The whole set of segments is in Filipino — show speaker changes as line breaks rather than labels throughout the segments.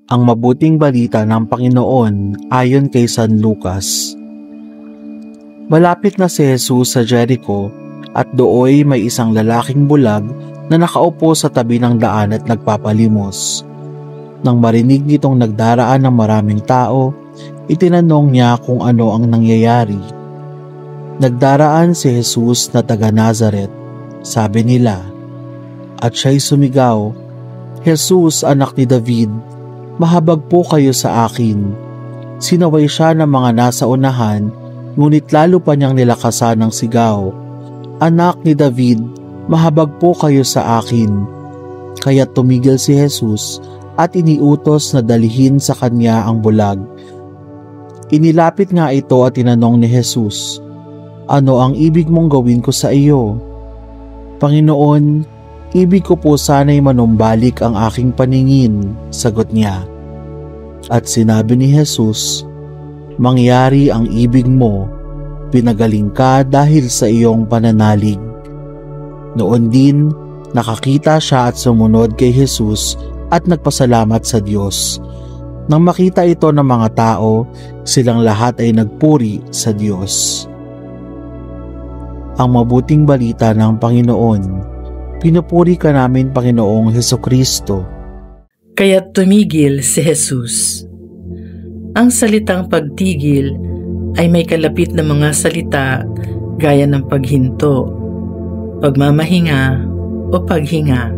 Ang mabuting balita ng Panginoon ayon kay San Lucas. Malapit na si Jesus sa Jericho at dooy may isang lalaking bulag na nakaupo sa tabi ng daan at nagpapalimos. Nang marinig nitong nagdaraan ng maraming tao, itinanong niya kung ano ang nangyayari. Nagdaraan si Jesus na taga Nazaret, sabi nila, at siya'y sumigaw, "Jesus, anak ni David, mahabag po kayo sa akin." Sinaway siya ng mga nasa unahan, ngunit lalo pa niyang nilakasan ng sigaw, "Anak ni David, mahabag po kayo sa akin." Kaya tumigil si Jesus at iniutos na dalhin sa kanya ang bulag. Inilapit nga ito at tinanong ni Jesus, "Ano ang ibig mong gawin ko sa iyo?" "Panginoon, ibig ko po sana'y manumbalik ang aking paningin," sagot niya. At sinabi ni Jesus, "Mangyari ang ibig mo, pinagaling ka dahil sa iyong pananalig." Noon din, nakakita siya at sumunod kay Jesus at nagpasalamat sa Diyos. Nang makita ito ng mga tao, silang lahat ay nagpuri sa Diyos. Ang mabuting balita ng Panginoon. Pinupuri ka namin, Panginoong Hesukristo.
Kaya't tumigil si Jesus. Ang salitang pagtigil ay may kalapit na mga salita gaya ng paghinto, pagmamahinga o paghinga.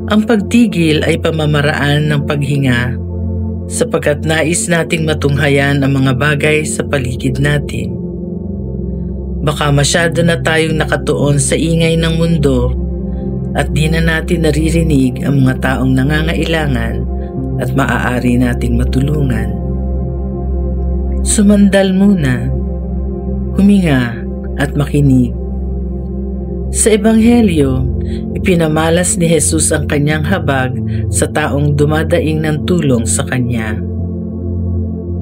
Ang pagtigil ay pamamaraan ng paghinga sapagkat nais nating matunghayan ang mga bagay sa paligid natin. Baka masyado na tayong nakatuon sa ingay ng mundo at di na natin naririnig ang mga taong nangangailangan at maaari nating matulungan. Sumandal muna, huminga at makinig. Sa Ebanghelyo, ipinamalas ni Jesus ang kanyang habag sa taong dumadaing ng tulong sa kanya.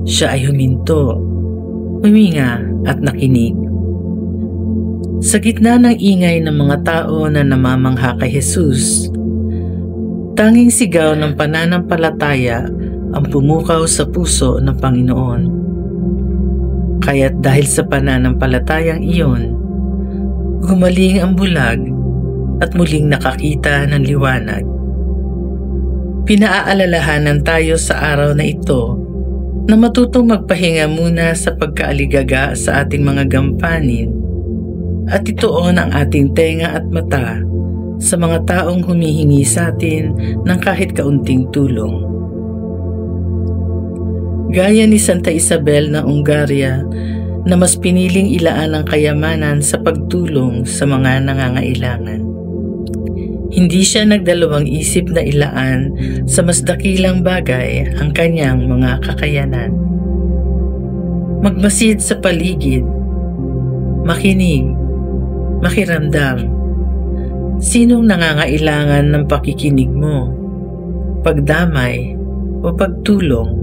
Siya ay huminto, huminga at nakinig. Sa gitna ng ingay ng mga tao na namamangha kay Jesus, tanging sigaw ng pananampalataya ang pumukaw sa puso ng Panginoon. Kaya't dahil sa pananampalatayang iyon, gumaling ang bulag at muling nakakita ng liwanag. Pinaaalalahanan tayo sa araw na ito na matutong magpahinga muna sa pagkaaligaga sa ating mga gampanin at ituon ang ating tenga at mata sa mga taong humihingi sa atin ng kahit kaunting tulong. Gaya ni Santa Isabel ng Ungaria na mas piniling ilaan ang kayamanan sa pagtulong sa mga nangangailangan. Hindi siya nagdalawang isip na ilaan sa mas dakilang bagay ang kanyang mga kakayanan. Magmasid sa paligid, makinig, makiramdam. Sinong nangangailangan ng pakikinig mo, pagdamay o pagtulong?